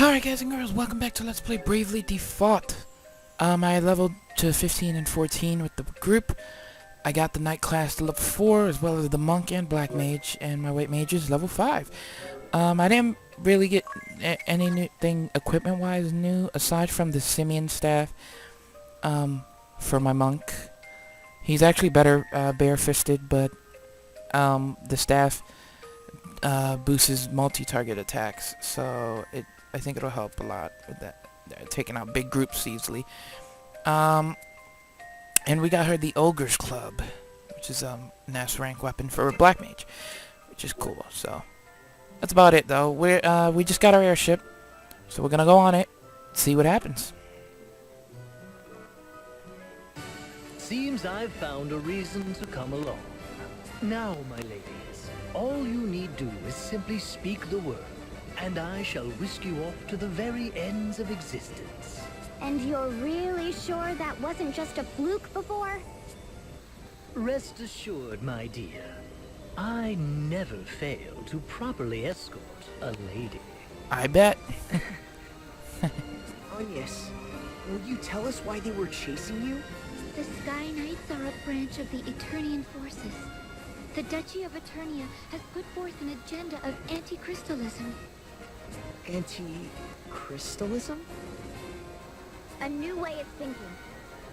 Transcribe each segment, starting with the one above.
Alright guys and girls, welcome back to Let's Play Bravely Default. I leveled to 15 and 14 with the group. I got the Knight class to level 4, as well as the Monk and Black Mage, and my White Mage is level 5. I didn't really get anything equipment-wise new, aside from the Simeon staff, for my Monk. He's actually better bare-fisted, but the staff boosts his multi-target attacks, so I think it'll help a lot with that, taking out big groups easily. And we got her the Ogre's Club, which is an S rank weapon for a Black Mage, which is cool. So that's about it, though. We just got our airship, so we're gonna go on it, see what happens. Seems I've found a reason to come along. Now, my ladies, all you need do is simply speak the word, and I shall whisk you off to the very ends of existence. And you're really sure that wasn't just a fluke before? Rest assured, my dear, I never fail to properly escort a lady. I bet. Agnes, will you tell us why they were chasing you? The Sky Knights are a branch of the Eternian forces. The Duchy of Eternia has put forth an agenda of anti-crystalism. Anti-crystalism? A new way of thinking,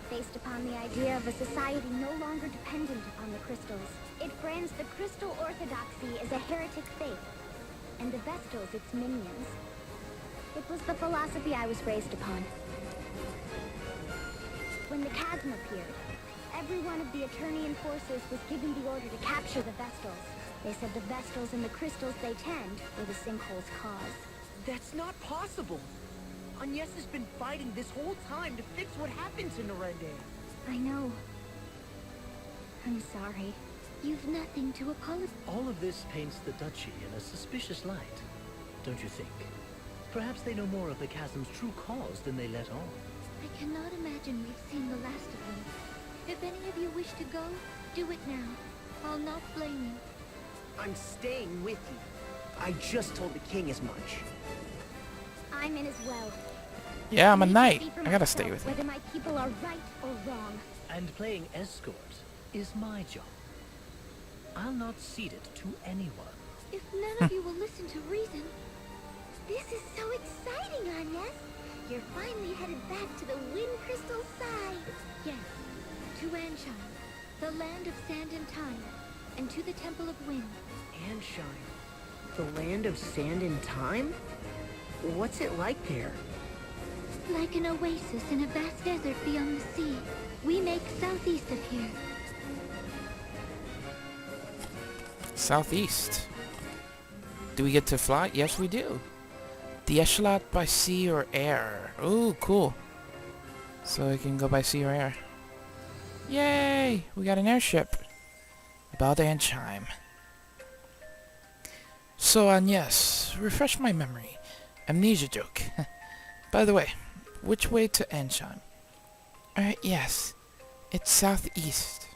based upon the idea of a society no longer dependent upon the crystals. It brands the crystal orthodoxy as a heretic faith, and the Vestals its minions. It was the philosophy I was raised upon. When the chasm appeared, every one of the Eternian forces was given the order to capture the Vestals. They said the Vestals and the crystals they tend were the sinkhole's cause. That's not possible! Agnes has been fighting this whole time to fix what happened to Narende. I know. I'm sorry. You've nothing to apologize. All of this paints the Duchy in a suspicious light, don't you think? Perhaps they know more of the chasm's true cause than they let on. I cannot imagine we've seen the last of them. If any of you wish to go, do it now. I'll not blame you. I'm staying with you. I just told the king as much. I'm in as well. Yeah, I'm a I need to knight. see for I gotta myself stay with him. whether my people are right or wrong. And playing escort is my job. I'll not cede it to anyone. If none of you will listen to reason, this is so exciting, Agnes. You're finally headed back to the Wind Crystal side. Yes, to Anshine, the land of sand and time, and to the Temple of Wind. Anshine. The land of sand and time? What's it like there? Like an oasis in a vast desert beyond the sea. We make southeast of here. Southeast. Do we get to fly? Yes, we do. The echelon by sea or air. Ooh, cool. So we can go by sea or air. Yay! We got an airship. About Anshine. So, yes, refresh my memory. Amnesia joke. By the way, which way to Anshine? Yes. It's southeast.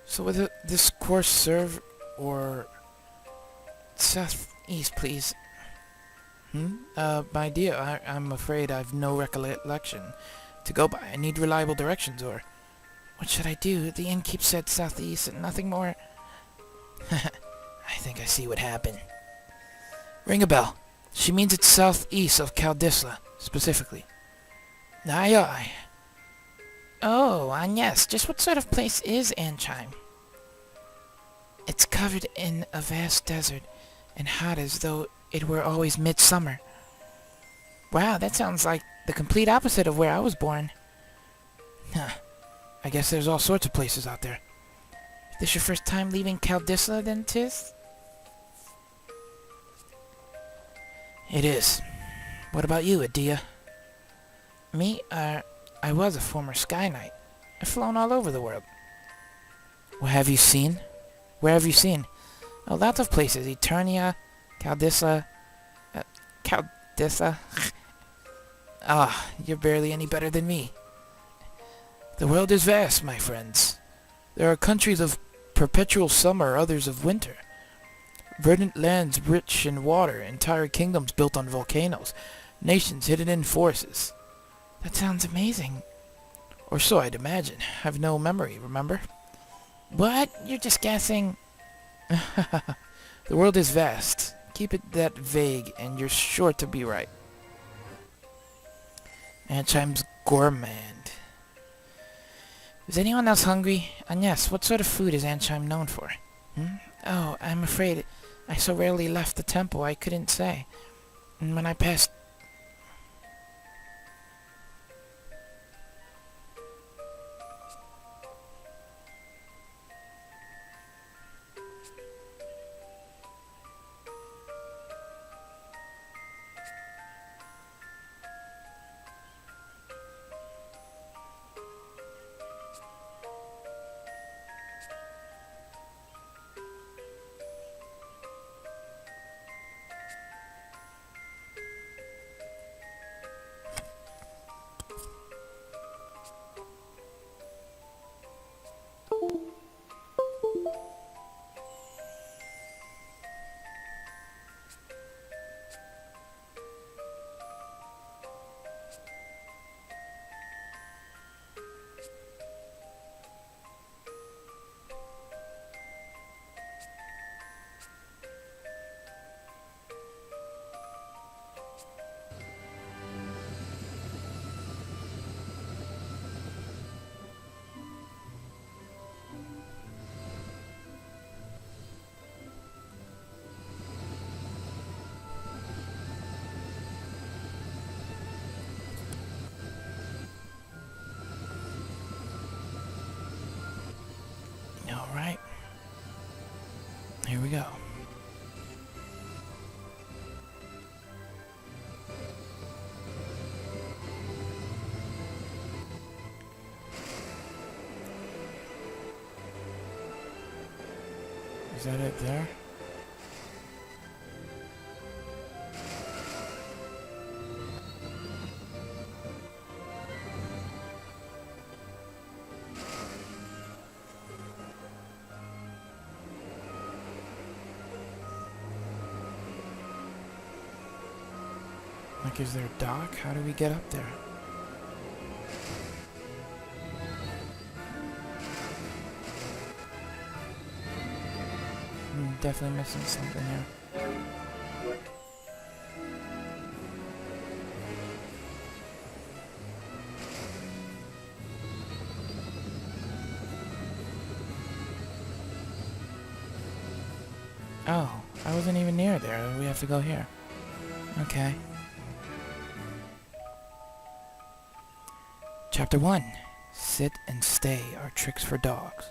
So would this course serve, or southeast, please? My dear, I'm afraid I've no recollection to go by. I need reliable directions, or what should I do? The innkeep said southeast and nothing more. I think I see what happened. Ring a bell. She means it's southeast of Caldisla, specifically. Aye, aye. Oh, yes. Just what sort of place is Anshine? It's covered in a vast desert, and hot as though it were always midsummer. Wow, that sounds like the complete opposite of where I was born. Huh. I guess there's all sorts of places out there. This your first time leaving Caldisla, then, 'tis? It is. What about you, Adia? Me? I was a former Sky Knight. I've flown all over the world. What have you seen? Where have you seen? Oh, lots of places. Eternia, Caldisla... Caldisla? Ah, you're barely any better than me. The world is vast, my friends. There are countries of perpetual summer, others of winter. Verdant lands rich in water, entire kingdoms built on volcanoes, nations hidden in forests. That sounds amazing. Or so I'd imagine. I've no memory, remember? What? You're just guessing. The world is vast. Keep it that vague, and you're sure to be right. Ansheim's gourmand. Is anyone else hungry? And yes, what sort of food is Ansheim known for? Oh, I'm afraid I so rarely left the temple I couldn't say. And when I passed... Alright. Here we go. Is that it there? Like, is there a dock? How do we get up there? I'm definitely missing something here. Oh, I wasn't even near there. We have to go here. Okay. Chapter 1. Sit and stay are tricks for dogs.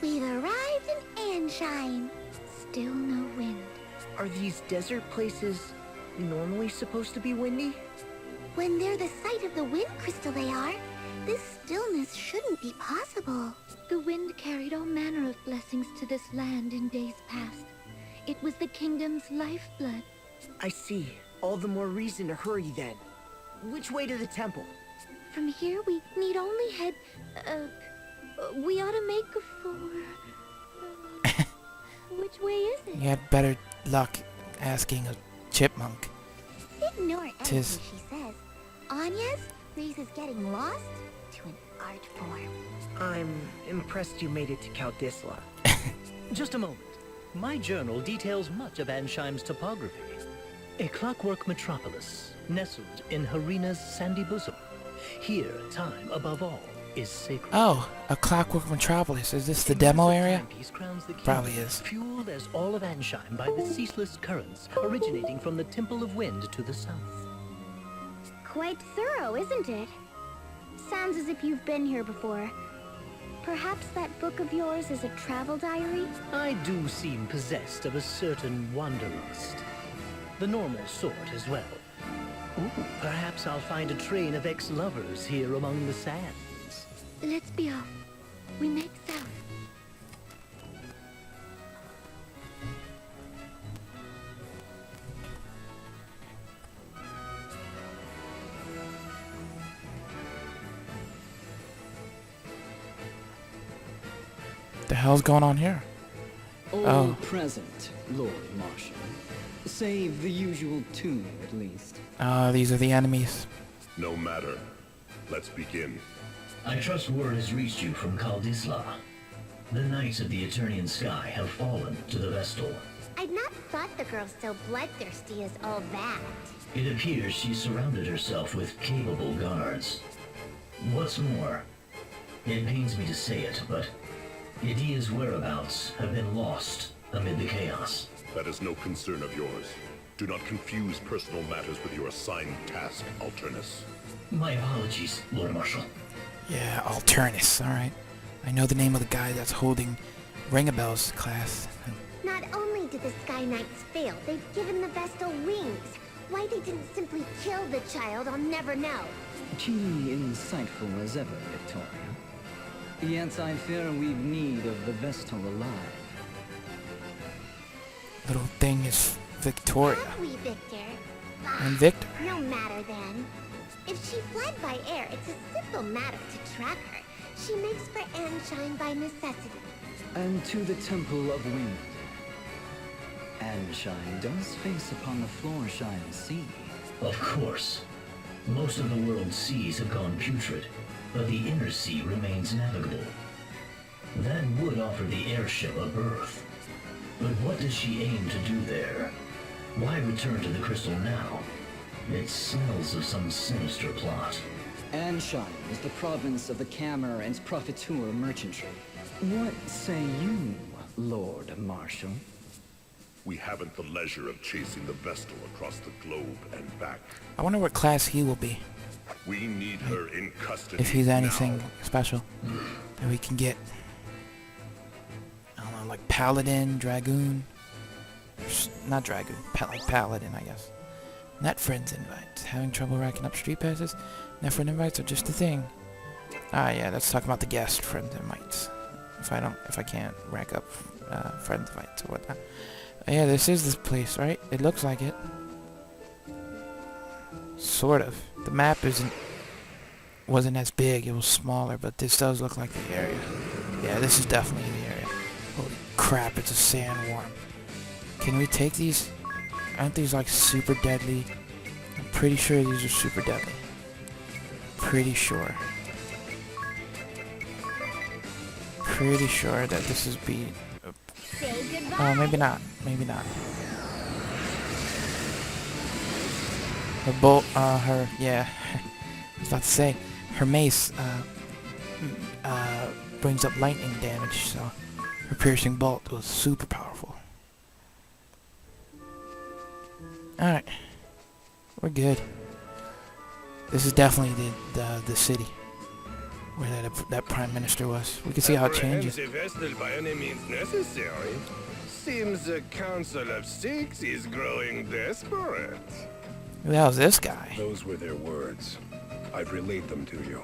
We've arrived in Ansheim. Still no wind. Are these desert places normally supposed to be windy? When they're the site of the wind crystal they are, this stillness shouldn't be possible. The wind carried all manner of blessings to this land in days past. It was the kingdom's lifeblood. I see. All the more reason to hurry then. Which way to the temple? From here we need only head... we ought to make for... which way is it? You had better luck asking a chipmunk. Ignore anything Tis. she says. Anya's raises getting lost to an art form. I'm impressed you made it to Kaldisla. Just a moment. My journal details much of Ansheim's topography. A clockwork metropolis, nestled in Harina's sandy bosom. Here, time, above all, is sacred. Oh, a clockwork metropolis. Is this the A demo massive area? timepiece crowns the kingdom, Probably is. fueled as all of Ansheim by the ceaseless currents originating from the Temple of Wind to the south. Quite thorough, isn't it? Sounds as if you've been here before. Perhaps that book of yours is a travel diary? I do seem possessed of a certain wanderlust. The normal sort as well. Ooh, perhaps I'll find a train of ex-lovers here among the sands. Let's be off. We make south. hell's going on here? All Oh. present, Lord Marshal. Save the usual two, at least. These are the enemies. No matter. Let's begin. I trust word has reached you from Kaldisla. The Knights of the Eternian Sky have fallen to the Vestal. I'd not thought the girl so bloodthirsty as all that. It appears she surrounded herself with capable guards. What's more, it pains me to say it, but Idia's whereabouts have been lost amid the chaos. That is no concern of yours. Do not confuse personal matters with your assigned task, Alternus. My apologies, Lord Marshal. Yeah, Alternus, alright. I know the name of the guy that's holding Ring-a-Bell's class. Not only did the Sky Knights fail, they've given the Vestal wings. Why they didn't simply kill the child, I'll never know. Keenly insightful as ever, Victoria. Yet I fear we've need of the Vestal alive. Little thing is Victoria. Have we, Victor? And Victor. No matter then. If she fled by air, it's a simple matter to track her. She makes for Anshine by necessity. And to the Temple of Wind. Anshine does face upon the Floorshine Sea. Of course. Most of the world's seas have gone putrid, but the inner sea remains navigable. That would offer the airship a berth. But what does she aim to do there? Why return to the crystal now? It smells of some sinister plot. Anshine is the province of the Cammer and Profiteur merchantry. What say you, Lord Marshal? We haven't the leisure of chasing the Vestal across the globe and back. I wonder what class he will be. We need her in custody If he's anything now. special that we can get. I don't know, like Paladin, Dragoon. Not Dragoon, like Paladin, I guess. Net friends invites. Having trouble racking up street passes? Net friend invites are just a thing. Ah, yeah, let's talk about the guest friends invites. If I can't rack up friend invites or whatnot. Yeah, this is this place, right? It looks like it. Sort of. The map wasn't as big, it was smaller, but this does look like the area. Yeah, this is definitely the area. Holy crap, it's a sandworm. Can we take these? Aren't these like super deadly? I'm pretty sure these are super deadly. Pretty sure. Pretty sure that this is Say goodbye. oh, maybe not. Maybe not. Her bolt, yeah. I was about to say, her mace, brings up lightning damage, so her piercing bolt was super powerful. Alright. We're good. This is definitely the city where that prime minister was. We can see how it changes. The Vestal by any means necessary. Seems the Council of Six is growing desperate. Who the hell's this guy? Those were their words. I've relayed them to you.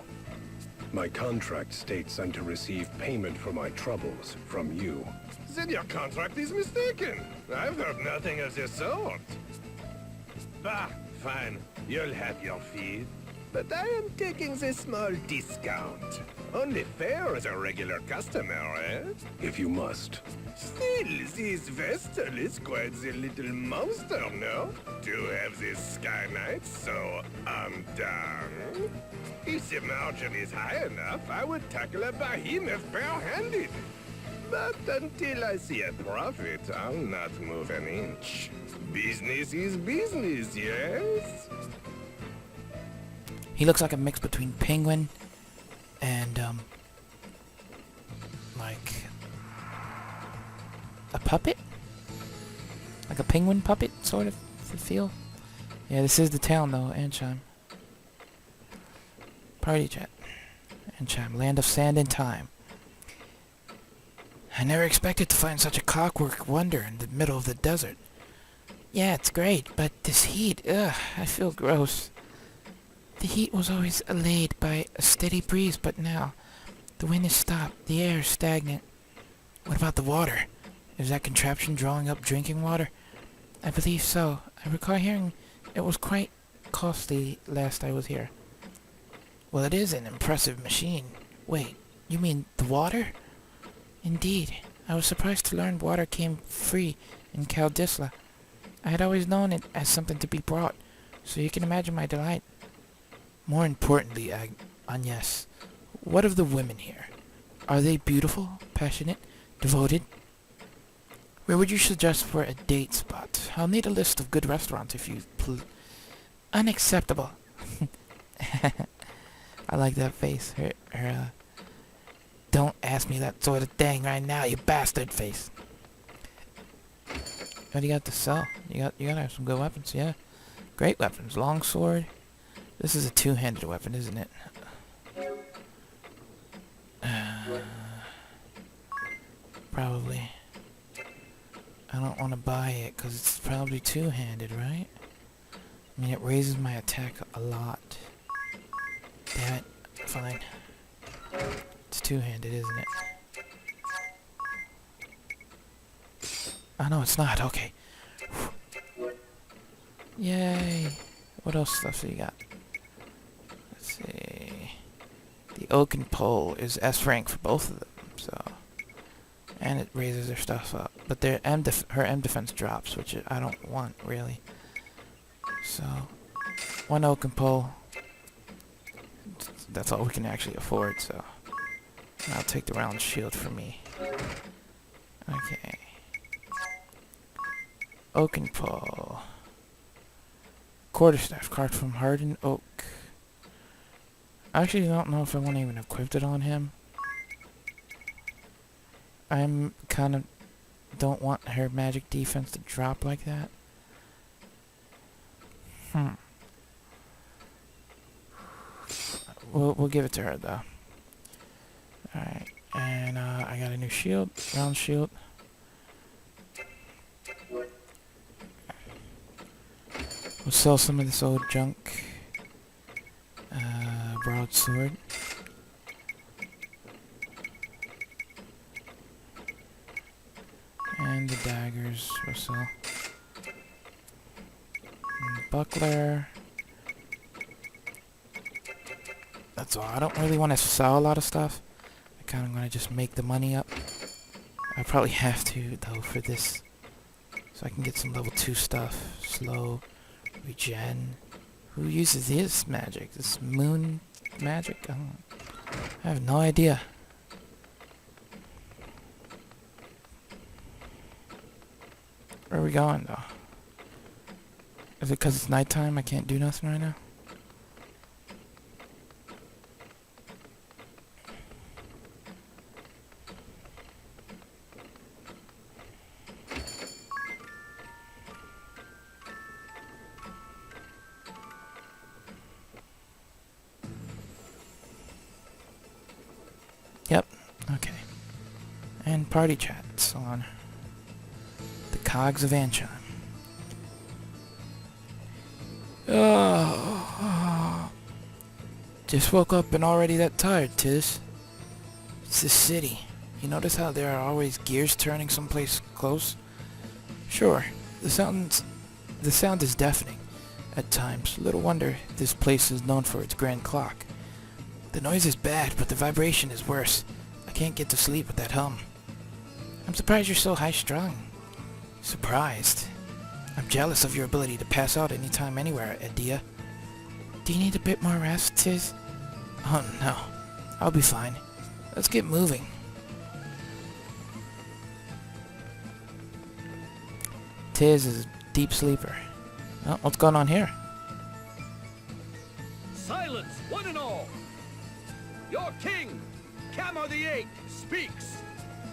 My contract states I'm to receive payment for my troubles from you. Then your contract is mistaken. I've heard nothing of the sort. Bah, fine. You'll have your fee. But I am taking a small discount. Only fair as a regular customer, eh? If you must. Still, this Vestal is quite the little monster, no? To have this Sky Knight so undone. If the margin is high enough, I would tackle a behemoth bare-handed. But until I see a profit, I'll not move an inch. Business is business, yes? He looks like a mix between penguin and, like a puppet? Like a penguin puppet, sort of, feel? Yeah, this is the town, though, Anshine. Party chat. Anshine, land of sand and time. I never expected to find such a clockwork wonder in the middle of the desert. Yeah, it's great, but this heat, ugh, I feel gross. The heat was always allayed by a steady breeze, but now the wind has stopped, the air is stagnant. What about the water? Is that contraption drawing up drinking water? I believe so. I recall hearing it was quite costly last I was here. Well, it is an impressive machine. Wait, you mean the water? Indeed, I was surprised to learn water came free in Caldisla. I had always known it as something to be brought, so you can imagine my delight. More importantly, Agnes, what of the women here? Are they beautiful, passionate, devoted? Where would you suggest for a date spot? I'll need a list of good restaurants if you Unacceptable. I like that face. Don't ask me that sort of thing right now, you bastard face. What do you got to sell? You gotta have some good weapons, yeah. Great weapons. Longsword. This is a two-handed weapon, isn't it? Probably. I don't want to buy it because it's probably two-handed, right? I mean, it raises my attack a lot. Damn it. Fine. It's two-handed, isn't it? Oh, no, it's not. Okay. Yay. What else stuff do you got? Let's see. The oaken pole is S rank for both of them, so... And it raises their stuff up. But their her M defense drops, which I don't want, really. So... One oaken pole. That's all we can actually afford, so... I'll take the round shield for me. Okay. Oaken pole. Quarterstaff, carved from hardened oak. I actually don't know if I want to even equip it on him. I'm kind of don't want her magic defense to drop like that. We'll give it to her though. Alright, and I got a new shield, round shield. We'll sell some of this old junk. Broadsword. And the daggers we'll sell. And buckler. That's all. I don't really want to sell a lot of stuff. I kind of want to just make the money up. I probably have to, though, for this. So I can get some level 2 stuff. Slow. Regen. Who uses this magic? This moon magic? I have no idea. Where are we going, though? Is it because it's nighttime? I can't do nothing right now? Yep. Okay. And party chats on the Cogs of Anchon. Oh, just woke up and already that tired, Tiz. It's the city. You notice how there are always gears turning someplace close? Sure, the sound is deafening at times. Little wonder this place is known for its grand clock. The noise is bad, but the vibration is worse. I can't get to sleep with that hum. I'm surprised you're so high-strung. Surprised? I'm jealous of your ability to pass out anytime, anywhere, Adia. Do you need a bit more rest, Tiz? Oh no, I'll be fine. Let's get moving. Tiz is a deep sleeper. Well, what's going on here? Silence, one and all! Your king, Camor the Eighth, speaks.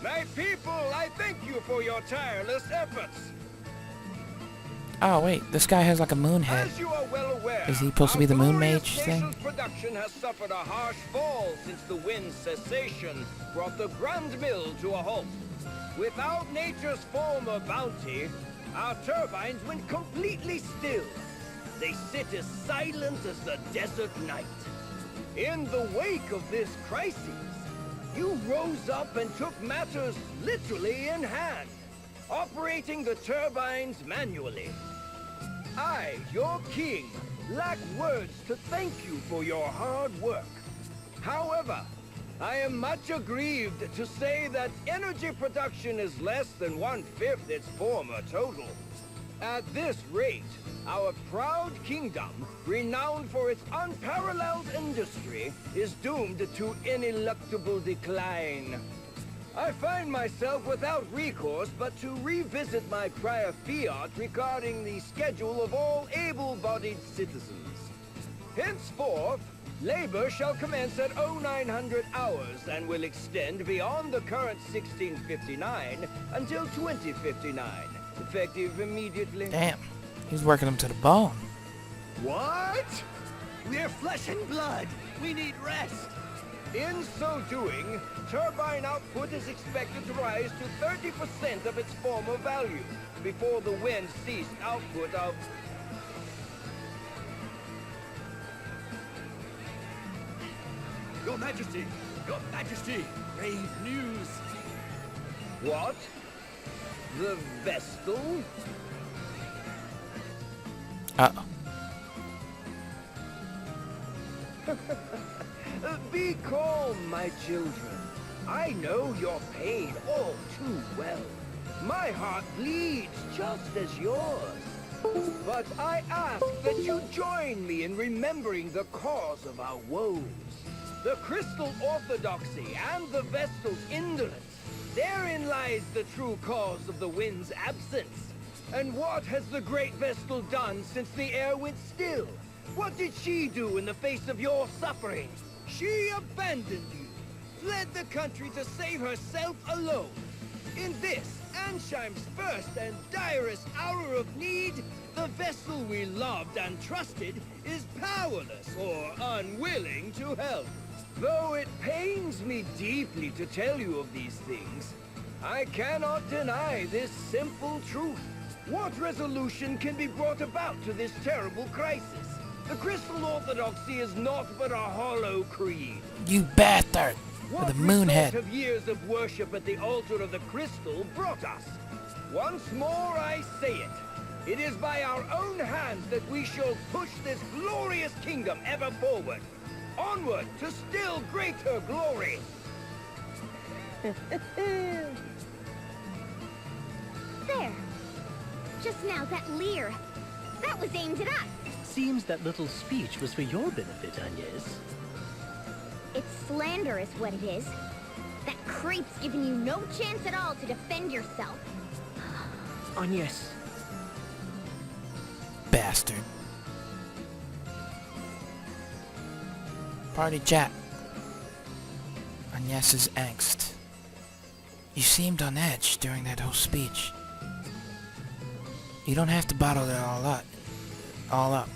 My people, I thank you for your tireless efforts. Oh wait, this guy has like a moon head. As you are well aware, Is he supposed to be the moon glorious mage thing? nation's production has suffered a harsh fall since the wind's cessation brought the Grand Mill to a halt. Without nature's former bounty, our turbines went completely still. They sit as silent as the desert night. In the wake of this crisis, you rose up and took matters literally in hand, operating the turbines manually. I, your king, lack words to thank you for your hard work. However, I am much aggrieved to say that energy production is less than 1/5 its former total. At this rate, our proud kingdom, renowned for its unparalleled industry, is doomed to ineluctable decline. I find myself without recourse but to revisit my prior fiat regarding the schedule of all able-bodied citizens. Henceforth, labor shall commence at 0900 hours and will extend beyond the current 1659 until 2059, effective immediately. Damn, he's working him to the bone. What? We're flesh and blood. We need rest. In so doing, turbine output is expected to rise to 30% of its former value before the wind ceased output of... Your Majesty! Your Majesty! Grave news! What? The Vestal? Uh-oh. Be calm, my children. I know your pain all too well. My heart bleeds just as yours. But I ask that you join me in remembering the cause of our woes. The crystal orthodoxy and the Vestal's indolence. Therein lies the true cause of the wind's absence. And what has the great Vestal done since the air went still? What did she do in the face of your suffering? She abandoned you, fled the country to save herself alone. In this, Ansheim's first and direst hour of need, the Vestal we loved and trusted is powerless or unwilling to help. Though it pains me deeply to tell you of these things, I cannot deny this simple truth. What resolution can be brought about to this terrible crisis? The Crystal Orthodoxy is naught but a hollow creed. You bastard! With a moon head. What result have years of worship at the altar of the Crystal brought us? Once more I say it. It is by our own hands that we shall push this glorious kingdom ever forward. Onward to still greater glory. There. Just now, that leer. That was aimed at us. Seems that little speech was for your benefit, Agnes. It's slander is what it is. That creep's giving you no chance at all to defend yourself. Agnes. Bastard. Party chat. Agnes's angst. You seemed on edge during that whole speech. You don't have to bottle it all up.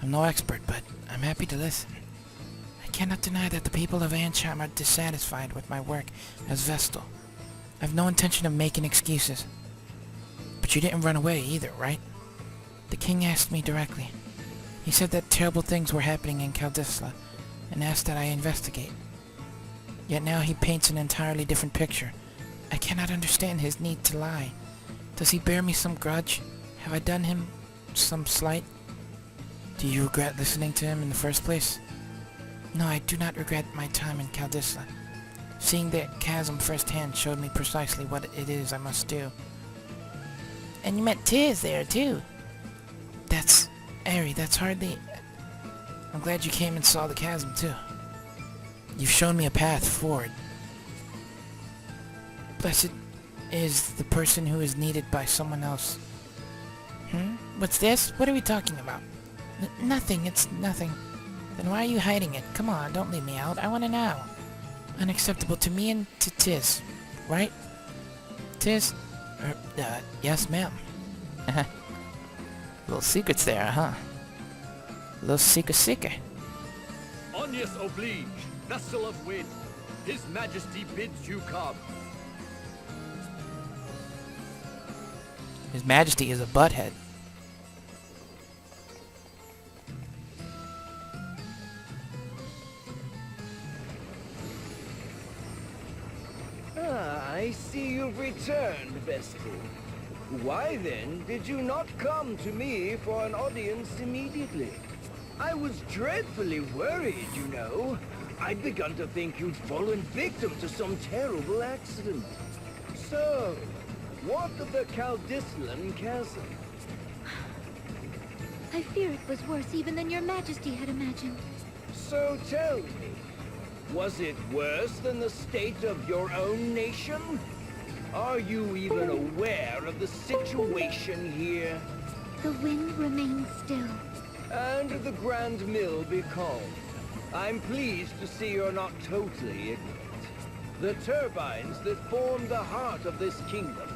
I'm no expert, but I'm happy to listen. I cannot deny that the people of Ansheim are dissatisfied with my work as Vestal. I have no intention of making excuses. But you didn't run away either, right? The king asked me directly. He said that terrible things were happening in Caldisla, and asked that I investigate. Yet now he paints an entirely different picture. I cannot understand his need to lie. Does he bear me some grudge? Have I done him some slight? Do you regret listening to him in the first place? No, I do not regret my time in Caldisla. Seeing that chasm firsthand showed me precisely what it is I must do. And you met Tiz there, too. That's... Ari, that's hardly... I'm glad you came and saw the chasm, too. You've shown me a path forward. Blessed is the person who is needed by someone else. What's this? What are we talking about? Nothing, it's nothing. Then why are you hiding it? Come on, don't leave me out. I want to know. Unacceptable to me and to Tiz. Right? Tiz? Yes, ma'am. Little secrets there, huh? Little secret. Agnes oblige, Vestal of Wind. His Majesty bids you come. His Majesty is a butthead. I see you've returned, Vestal. Why then did you not come to me for an audience immediately? I was dreadfully worried, you know. I'd begun to think you'd fallen victim to some terrible accident. So, what of the Caldislan Chasm? I fear it was worse even than your majesty had imagined. So tell me, was it worse than the state of your own nation? Are you even aware of the situation here? The wind remains still. And the Grand Mill be calm. I'm pleased to see you're not totally ignorant. The turbines that form the heart of this kingdom,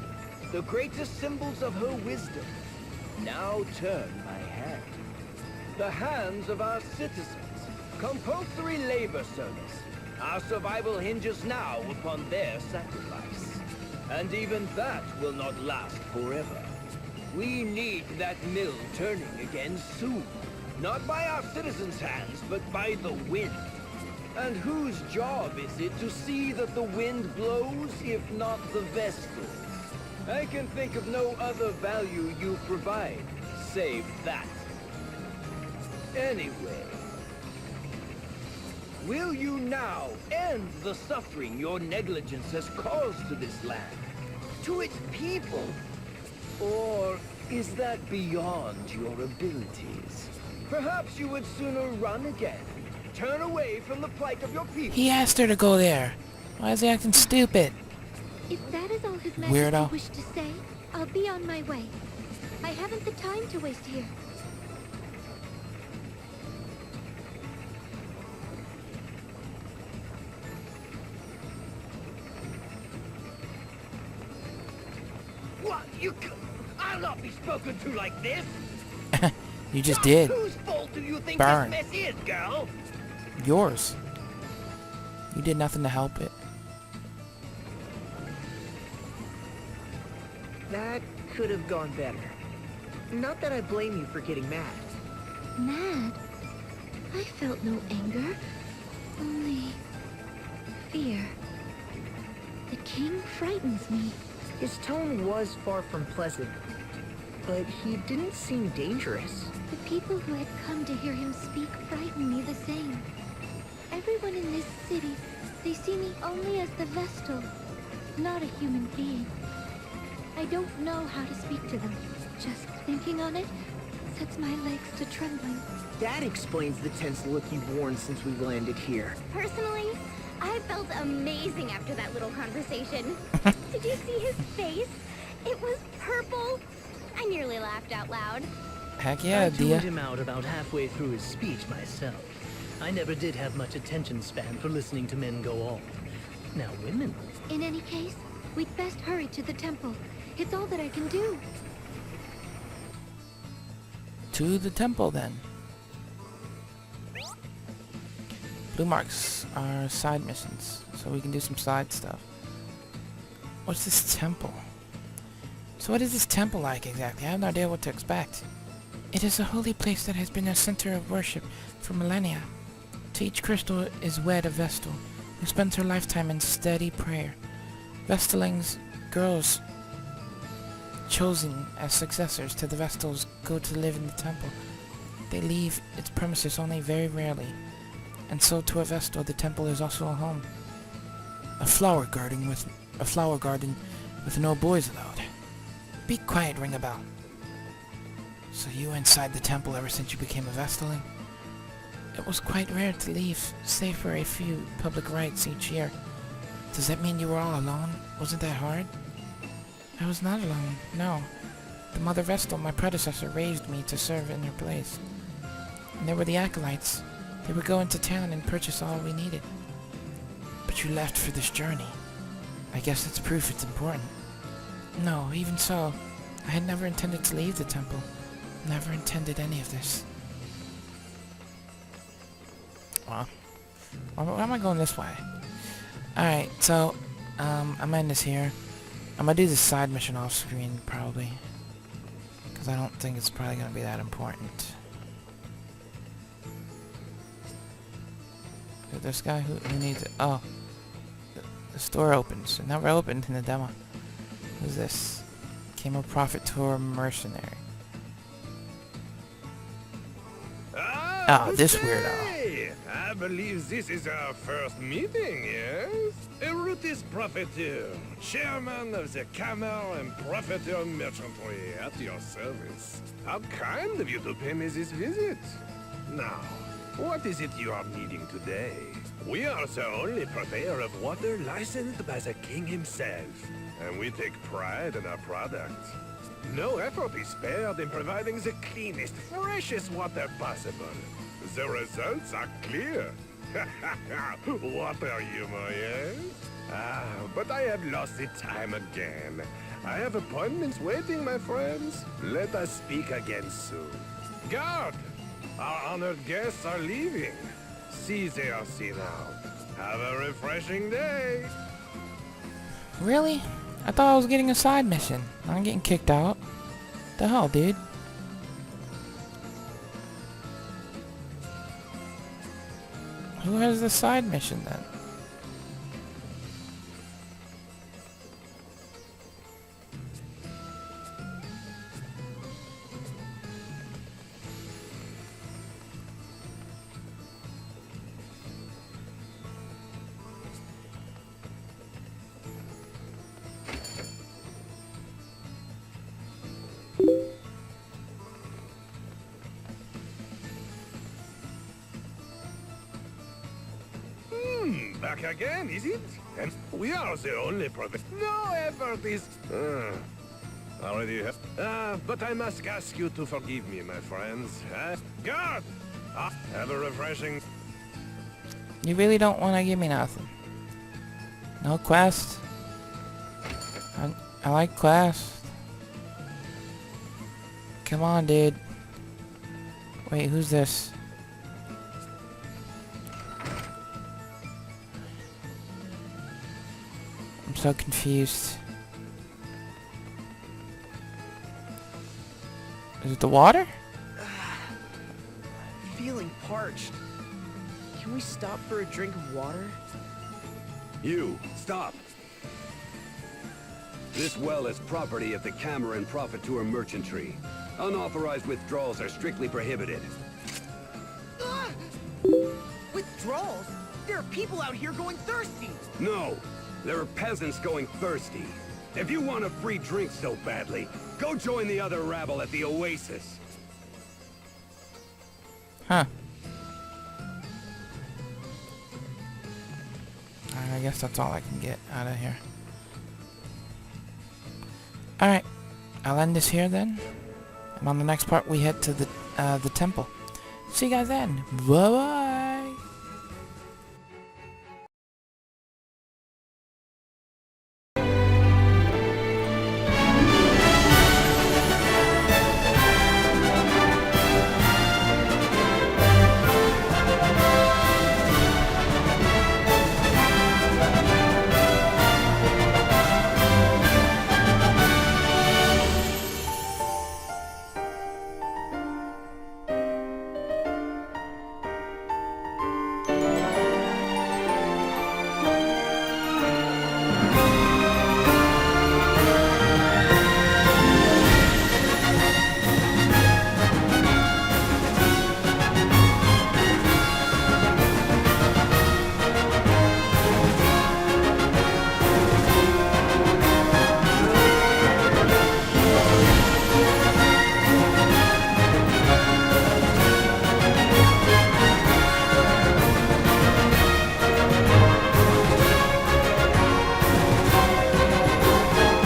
the greatest symbols of her wisdom, now turn my hand. The hands of our citizens, compulsory labor service. Our survival hinges now upon their sacrifice. And even that will not last forever. We need that mill turning again soon. Not by our citizens' hands, but by the wind. And whose job is it to see that the wind blows, if not the Vestals? I can think of no other value you provide, save that. Anyway, will you now end the suffering your negligence has caused to this land, to its people? Or is that beyond your abilities? Perhaps you would sooner run again, turn away from the plight of your people. He asked her to go there. Why is he acting stupid? If that is all His Majesty Weirdo. wished to say, I'll be on my way. I haven't the time to waste here. What? I'll not be spoken to like this! You just did. Whose fault do you think Burn. this mess is, girl? Yours. You did nothing to help it. That could have gone better. Not that I blame you for getting mad. Mad? I felt no anger. Only fear. The king frightens me. His tone was far from pleasant, but he didn't seem dangerous. The people who had come to hear him speak frighten me the same. Everyone in this city, they see me only as the Vestal, not a human being. I don't know how to speak to them. Just thinking on it sets my legs to trembling. That explains the tense look you've worn since we landed here. Personally, I felt amazing after that little conversation. Did you see his face? It was purple. I nearly laughed out loud. Heck yeah, I Dia. tuned him out about halfway through his speech myself. I never did have much attention span for listening to men go off. Now women. In any case, we'd best hurry to the temple. It's all that I can do. To the temple then. Blue marks are side missions, so we can do some side stuff. What's this temple? So what is this temple like exactly? I have no idea what to expect. It is a holy place that has been a center of worship for millennia. To each crystal is wed a Vestal, who spends her lifetime in steady prayer. Vestalings, girls chosen as successors to the Vestals, go to live in the temple. They leave its premises only very rarely, and so to a Vestal the temple is also a home. A flower garden with no boys allowed. Be quiet, ring a bell. So you were inside the temple ever since you became a Vestaling? It was quite rare to leave, save for a few public rites each year. Does that mean you were all alone? Wasn't that hard? I was not alone, no. The Mother Vestal, my predecessor, raised me to serve in her place. And there were the acolytes. They would go into town and purchase all we needed. But you left for this journey. I guess that's proof it's important. No, even so, I had never intended to leave the temple. Never intended any of this. Well, why am I going this way? Alright, so, I'm gonna end this here. I'm gonna do this side mission off screen, probably. Because I don't think it's probably gonna be that important. This guy who needs it. Oh. The store opens. It never opened in the demo. Who's this? Came a Profiteur mercenary. Ah, Ah, this weirdo. Hey, I believe this is our first meeting, yes? Erutis Profiteur, chairman of the Camera and Profiteur Merchantry, at your service. How kind of you to pay me this visit. Now, what is it you are needing today? We are the only purveyor of water licensed by the king himself, and we take pride in our product. No effort is spared in providing the cleanest, freshest water possible. The results are clear. Water humor, yes? But I have lost the time again. I have appointments waiting, my friends. Let us speak again soon. Guard! Our honored guests are leaving. See they are seen out. Have a refreshing day. Really? I thought I was getting a side mission. I'm getting kicked out. The hell, dude? Who has the side mission then? Back again, is it? And we are the only No effort is... already have... but I must ask you to forgive me, my friends. Guard! Have a refreshing... You really don't want to give me nothing. No quest. I like quest. Come on, dude. Wait, who's this? I'm so confused. Is it the water? Feeling parched. Can we stop for a drink of water? You, stop! This well is property of the Camera and Profiteur Merchantry. Unauthorized withdrawals are strictly prohibited. Withdrawals? There are people out here going thirsty! No! There are peasants going thirsty. If you want a free drink so badly, go join the other rabble at the Oasis. Huh. I guess that's all I can get out of here. Alright. I'll end this here then. And on the next part we head to the temple. See you guys then. Bye bye.